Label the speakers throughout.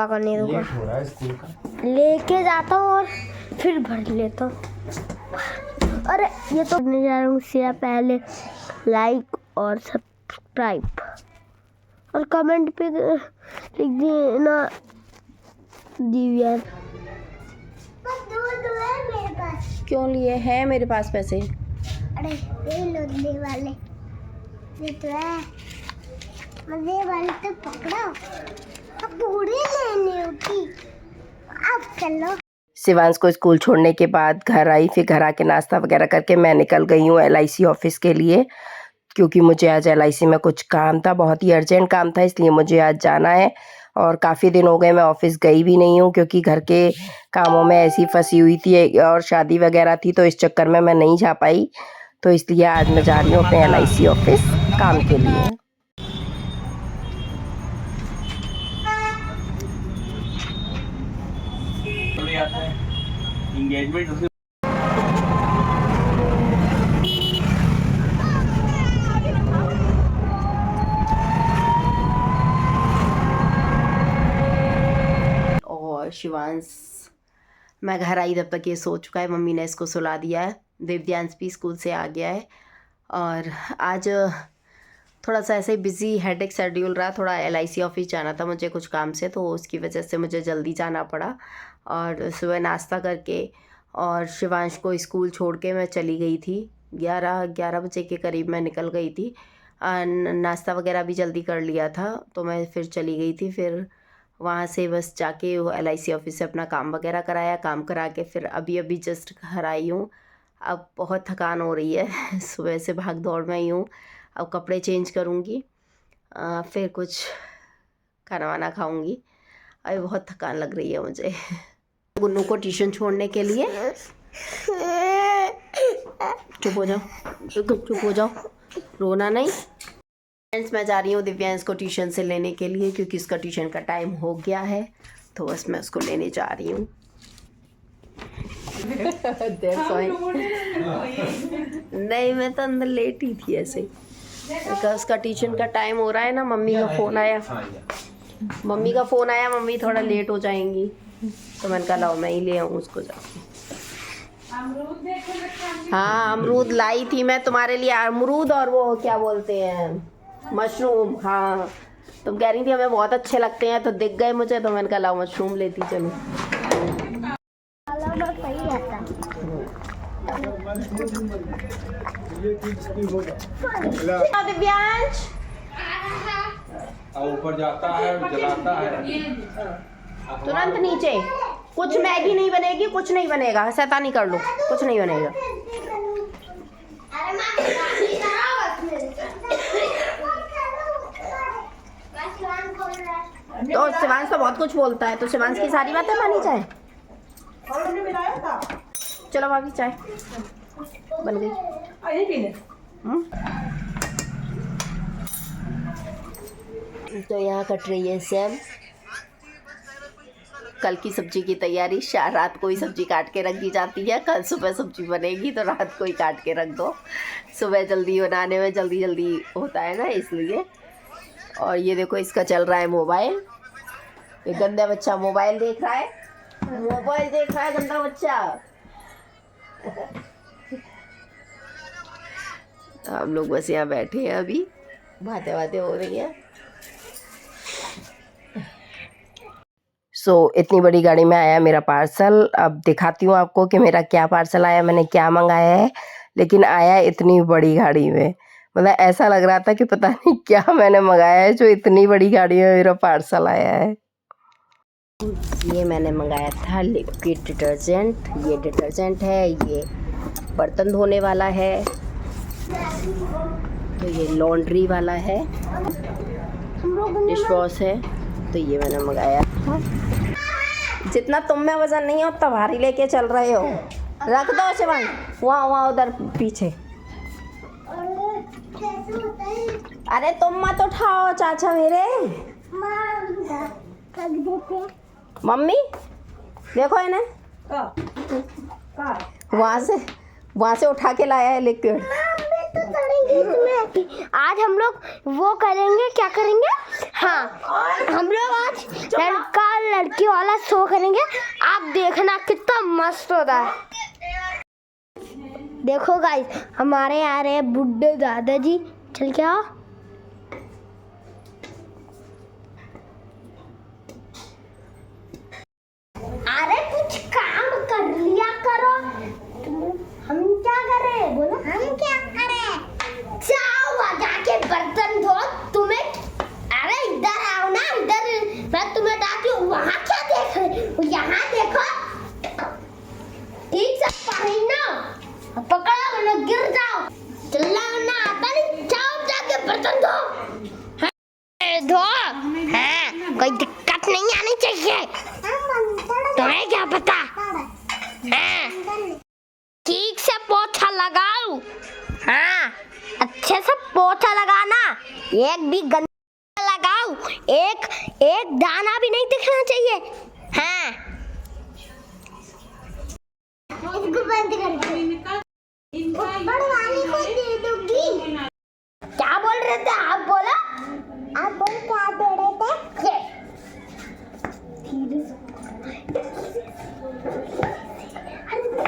Speaker 1: पापा को नहीं दूंगा,
Speaker 2: लेट हो रहा है स्कूल का।
Speaker 1: लेके जाता हूँ और फिर भर लेता हूँ। अरे ये तो नहीं जा रहा हूँ सिया, पहले लाइक और सब्सक्राइब और कमेंट पे लिख देना दिव्या।
Speaker 3: क्यों लिए हैं मेरे पास पैसे?
Speaker 1: अरे ये लो दे वाले, ये तो है मजे वाले, तो पकड़ो, अब पूरी लेनी होगी। अब चलो।
Speaker 3: शिवांश को स्कूल छोड़ने के बाद घर आई, फिर घर आके नाश्ता वगैरह करके मैं निकल गई हूँ LIC ऑफिस के लिए, क्योंकि मुझे आज LIC में कुछ काम था, बहुत ही अर्जेंट काम था, इसलिए मुझे आज जाना है। और काफ़ी दिन हो गए मैं ऑफिस गई भी नहीं हूँ, क्योंकि घर के कामों में ऐसी फंसी हुई थी और शादी वगैरह थी, तो इस चक्कर में मैं नहीं जा पाई। तो इसलिए आज मैं जा रही हूँ अपने LIC ऑफिस काम के लिए। और शिवांश, मैं घर आई तब तक ये सो चुका है, मम्मी ने इसको सुला दिया है। दिव्यांश भी स्कूल से आ गया है और आज थोड़ा सा ऐसे ही बिज़ी हेडेक शेड्यूल रहा। थोड़ा LIC ऑफिस जाना था मुझे कुछ काम से, तो उसकी वजह से मुझे जल्दी जाना पड़ा। और सुबह नाश्ता करके और शिवांश को स्कूल छोड़ के मैं चली गई थी। 11 बजे के करीब मैं निकल गई थी। नाश्ता वगैरह भी जल्दी कर लिया था, तो मैं फिर चली गई थी। फिर वहाँ से बस जाके वो LIC ऑफिस से अपना काम वगैरह कराया, काम करा के फिर अभी जस्ट घर आई हूँ। अब बहुत थकान हो रही है सुबह से भाग दौड़ में ही हूँ। अब कपड़े चेंज करूँगी, फिर कुछ खाना वाना खाऊँगी। अभी बहुत थकान लग रही है मुझे। गुन्नू को ट्यूशन छोड़ने के लिए, चुप हो जाओ, चुप हो जाओ, रोना नहीं। फ्रेंड्स, मैं जा रही हूँ दिव्यांश को ट्यूशन से लेने के लिए, क्योंकि उसका ट्यूशन का टाइम हो गया है, तो बस मैं उसको लेने जा रही हूँ। नहीं, मैं तो अंदर लेट ही थी ऐसे, उसका ट्यूशन का टाइम हो रहा है ना। मम्मी का फ़ोन आया, मम्मी थोड़ा लेट हो जाएंगी, तो मैंने कहा लाओ मैं ही ले आऊँ उसको जाके। हाँ, अमरूद लाई थी मैं तुम्हारे लिए, अमरूद और वो क्या बोलते हैं मशरूम। हाँ, तुम कह रही थी हमें बहुत अच्छे लगते हैं, तो दिख गए मुझे, तो मैंने कहा लाओ मशरूम लेती चलो। दिव्यांश
Speaker 2: ऊपर जाता है, जलाता है,
Speaker 3: तुरंत नीचे। कुछ मैगी नहीं बनेगी, कुछ नहीं बनेगा, शैतानी कर लो, कुछ नहीं बनेगा। तो शिवांश तो बहुत कुछ बोलता है, तो शिवांश की सारी बातें मानी जाए। चलो भाभी, चाय बन गई। तो यहाँ कट रही है सेब। कल की सब्जी की तैयारी, रात को ही सब्जी काट के रख दी जाती है। कल सुबह सब्जी बनेगी तो रात को ही काट के रख दो, सुबह जल्दी बनाने में जल्दी होता है ना, इसलिए। और ये देखो, इसका चल रहा है मोबाइल। ये गंदा बच्चा मोबाइल देख रहा है, गंदा बच्चा। हम लोग बस यहाँ बैठे हैं, अभी बातें हो रही हैं। इतनी बड़ी गाड़ी में आया मेरा पार्सल। अब दिखाती हूँ आपको कि मेरा क्या पार्सल आया, मैंने क्या मंगाया है। लेकिन आया इतनी बड़ी गाड़ी में, मतलब ऐसा लग रहा था कि पता नहीं क्या मैंने मंगाया है जो इतनी बड़ी गाड़ी में मेरा पार्सल आया है। ये मैंने मंगाया था लिक्विड डिटर्जेंट। ये डिटर्जेंट है, ये बर्तन धोने वाला है, तो ये लॉन्ड्री वाला है, डिश वॉश है। तो ये मैंने मंगाया। जितना तुम में वजन नहीं है उतना भारी लेके चल रहे हो। रख दो शिवांश, वहाँ उधर पीछे। अरे तुम मत उठाओ चाचा मेरे। मम्मी देखो इन्हें, वहाँ से उठा के लाया है लिक्विड।
Speaker 1: आज हम लोग वो करेंगे, क्या करेंगे, हाँ, हम लोग आज लड़का लड़की वाला शो करेंगे। आप देखना कितना मस्त होता है। देखो गाइस, हमारे आ रहे हैं बुड्ढे दादाजी। चल के आओ। अरे कुछ काम कर लिया करो। हम क्या करें बोलो? हम क्या करें? जाओ जाके बर्तन धो। तुम्हें अरे इधर आओ ना, इधर मैं तुम्हें डांटी हूँ। वहाँ क्या देख रहे हो? यहाँ देखो, ठीक से पहनो, पकड़ो वरना गिर जाओ। चिल्लाना आता नहीं, जाओ जाके बर्तन धो। धो, हाँ, कोई दिक्कत नहीं आनी चाहिए। तुम्हें क्या पता? हाँ, ठीक से पोछा लगाओ। हाँ, अच्छे से पोछा लगाना, एक भी गंदा लगाओ, एक दाना भी नहीं दिखना चाहिए। हाँ, इसको बंद कर। बड़वानी को दे दूंगी। क्या बोल रहे थे आप? बोला आप बोल क्या दे रहे थे? धीरे से,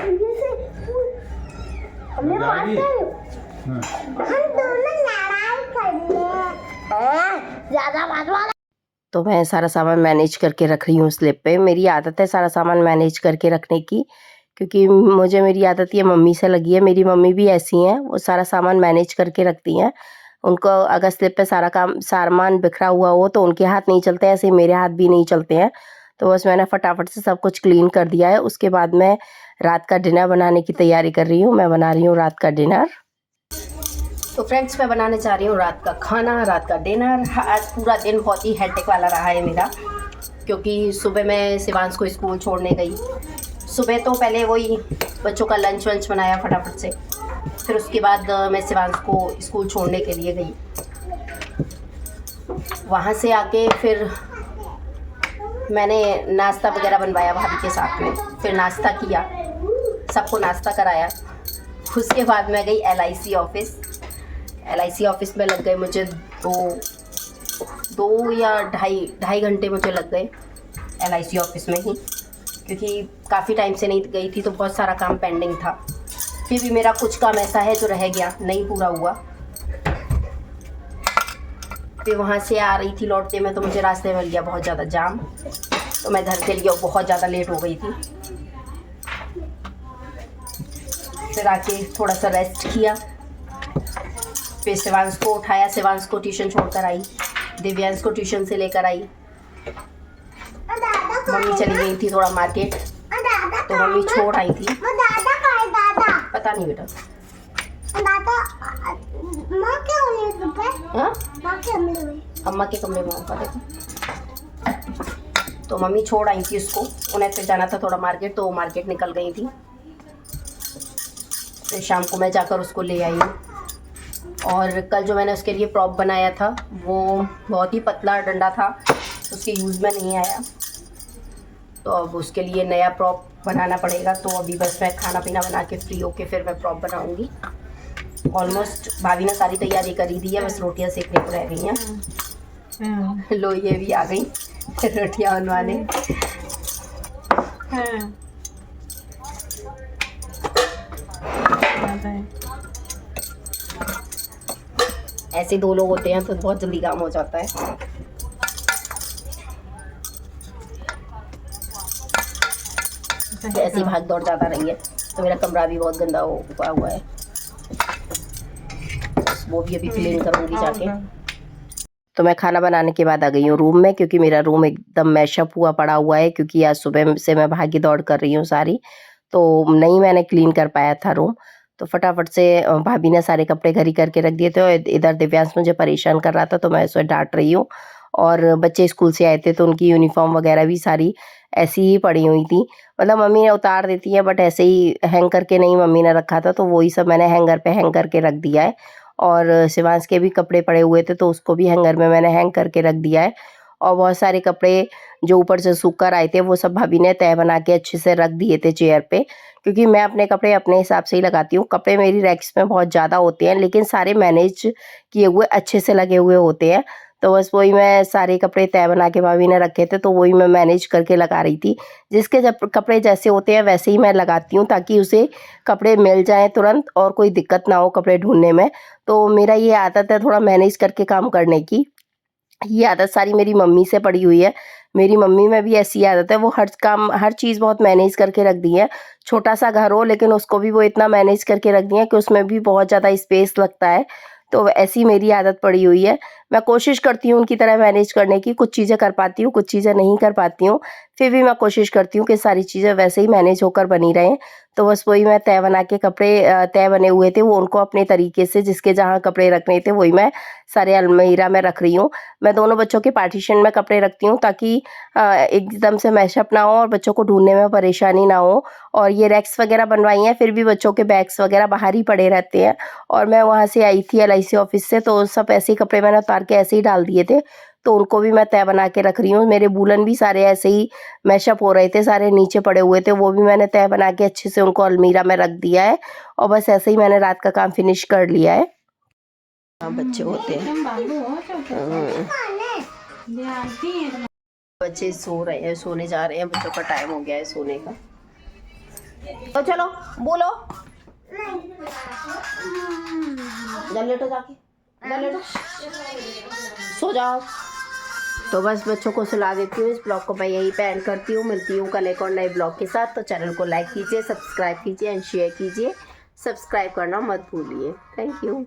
Speaker 1: धीरे से। हमें मारते हो। हम दोनों लड़ाई कर ले। ज्यादा बात वाला।
Speaker 3: तो मैं सारा सामान मैनेज करके रख रही हूँ स्लिप पे। मेरी आदत है सारा सामान मैनेज करके रखने की, क्योंकि मुझे मेरी आदत ये मम्मी से लगी है। मेरी मम्मी भी ऐसी हैं, वो सारा सामान मैनेज करके रखती हैं। उनको अगर स्लिप पे सामान बिखरा हुआ हो तो उनके हाथ नहीं चलते, ऐसे ही मेरे हाथ भी नहीं चलते हैं। तो बस मैंने फटाफट से सब कुछ क्लीन कर दिया है। उसके बाद मैं रात का डिनर बनाने की तैयारी कर रही हूँ। मैं बना रही हूँ रात का डिनर। तो फ्रेंड्स, मैं बनाने जा रही हूँ रात का खाना, रात का डिनर। आज पूरा दिन बहुत ही हेक्टिक वाला रहा है मेरा, क्योंकि सुबह मैं शिवांश को स्कूल छोड़ने गई। सुबह तो पहले वही बच्चों का लंच वंच बनाया फटाफट से, फिर उसके बाद मैं शिवांश को स्कूल छोड़ने के लिए गई। वहाँ से आके फिर मैंने नाश्ता वगैरह बनवाया भाभी के साथ में, फिर नाश्ता किया, सबको नाश्ता कराया। उसके बाद मैं गई LIC ऑफिस। LIC ऑफिस में लग गए मुझे दो या ढाई घंटे मुझे लग गए LIC ऑफिस में ही, क्योंकि काफ़ी टाइम से नहीं गई थी तो बहुत सारा काम पेंडिंग था। फिर भी मेरा कुछ काम ऐसा है जो रह गया, नहीं पूरा हुआ। फिर वहाँ से आ रही थी लौटते में, तो मुझे रास्ते में मिल गया बहुत ज़्यादा जाम, तो मैं घर के लिए बहुत ज़्यादा लेट हो गई थी। फिर आके थोड़ा सा रेस्ट किया, फिर शिवांश को उठाया, शिवांश को ट्यूशन छोड़कर आई, दिव्यांश को ट्यूशन से लेकर आई। मम्मी चली गई थी थोड़ा मार्केट, तो मम्मी छोड़ आई थी। पता नहीं बेटा। अम्मा के कमरे में होगा देखो। तो मम्मी छोड़ आई थी उसको, उन्हें फिर जाना था थोड़ा मार्केट, तो वो मार्केट निकल गई थी। फिर शाम को मैं जाकर उसको ले आई। और कल जो मैंने उसके लिए प्रॉप बनाया था वो बहुत ही पतला डंडा था, उसके यूज़ में नहीं आया, तो अब उसके लिए नया प्रॉप बनाना पड़ेगा। तो अभी बस मैं खाना पीना बना के फ्री होके फिर मैं प्रॉप बनाऊंगी। ऑलमोस्ट भाभी ने सारी तैयारी करी दी है, बस रोटियां सेकने को रह गई हैं। लो ये भी आ गई रोटियां बनवाने। ऐसे दो लोग होते हैं तो बहुत जल्दी काम हो जाता है। ऐसी भाग दौड़ ज़्यादा रही है, तो मेरा कमरा भी बहुत गंदा हुआ है, वो भी अभी क्लीन करूँगी जाके। तो मैं खाना बनाने के बाद आ गई हूँ रूम में, क्योंकि मेरा रूम एकदम मैशअप हुआ पड़ा हुआ है, क्योंकि आज सुबह से मैं भागी दौड़ कर रही हूँ सारी, तो नहीं मैंने क्लीन कर पाया था रूम। तो फटाफट से भाभी ने सारे कपड़े घर ही करके रख दिए थे, और इधर दिव्यांश मुझे परेशान कर रहा था, तो मैं उसे डांट रही हूँ। और बच्चे स्कूल से आए थे तो उनकी यूनिफॉर्म वगैरह भी सारी ऐसी ही पड़ी हुई थी, मतलब मम्मी ने उतार देती है, बट ऐसे ही हैंग करके नहीं मम्मी ने रखा था, तो वही सब मैंने हैंगर पे हैंग करके रख दिया है। और शिवांश के भी कपड़े पड़े हुए थे, तो उसको भी हैंगर में मैंने हैंग करके रख दिया है। और बहुत सारे कपड़े जो ऊपर से सूख कर आए थे वो सब भाभी ने तय बना के अच्छे से रख दिए थे चेयर पे, क्योंकि मैं अपने कपड़े अपने हिसाब से ही लगाती हूँ। कपड़े मेरी रैक्स में बहुत ज़्यादा होते हैं, लेकिन सारे मैनेज किए हुए अच्छे से लगे हुए होते हैं, तो बस वही मैं सारे कपड़े तय बना के भाभी ने रखे थे, तो वही मैं मैनेज करके लगा रही थी। जिसके जब कपड़े जैसे होते हैं वैसे ही मैं लगाती हूँ, ताकि उसे कपड़े मिल जाएं तुरंत और कोई दिक्कत ना हो कपड़े ढूंढने में। तो मेरा ये आदत है थोड़ा मैनेज करके काम करने की। ये आदत सारी मेरी मम्मी से पड़ी हुई है। मेरी मम्मी में भी ऐसी आदत है, वो हर काम हर चीज़ बहुत मैनेज करके रख दी है। छोटा-सा घर हो लेकिन उसको भी वो इतना मैनेज करके रख दी है कि उसमें भी बहुत ज़्यादा स्पेस लगता है। तो ऐसी मेरी आदत पड़ी हुई है। मैं कोशिश करती हूँ उनकी तरह मैनेज करने की, कुछ चीज़ें कर पाती हूँ, कुछ चीज़ें नहीं कर पाती हूँ। फिर भी मैं कोशिश करती हूँ कि सारी चीज़ें वैसे ही मैनेज होकर बनी रहें। तो बस वही मैं तय बना के कपड़े तय बने हुए थे, वो उनको अपने तरीके से जिसके जहाँ कपड़े रखने थे वही मैं सारे अलमीरा में रख रही हूँ। मैं दोनों बच्चों के पार्टीशन में कपड़े रखती हूँ, ताकि एकदम से मैशअप ना हो और बच्चों को ढूँढने में परेशानी ना हो। और ये रैक्स वगैरह बनवाई हैं, फिर भी बच्चों के बैग्स वगैरह बाहर ही पड़े रहते हैं। और मैं वहाँ से आई थी LIC ऑफिस से, तो सब ऐसे ही कपड़े मैंने उतार के ऐसे ही डाल दिए थे, तो उनको भी मैं तय बना के रख रही हूँ। मेरे वूलन भी सारे ऐसे ही मैशअप हो रहे थे, सारे नीचे पड़े हुए थे, वो भी मैंने तय बना के अच्छे से उनको अलमीरा में रख दिया है। और बस ऐसे ही मैंने रात का काम फिनिश कर लिया है। बच्चे होते हैं, बच्चे सो रहे हैं, सोने जा रहे हैं, बच्चों का टाइम हो गया है सोने का। तो चलो बोलो, जा लेटो, जाके जा लेटो, सो जाओ। तो बस बच्चों को सुला देती हूँ। इस ब्लॉग को मैं यहीं पे एंड करती हूँ। मिलती हूँ कल एक और नए ब्लॉग के साथ। तो चैनल को लाइक कीजिए, सब्सक्राइब कीजिए एंड शेयर कीजिए। सब्सक्राइब करना मत भूलिए। Thank you.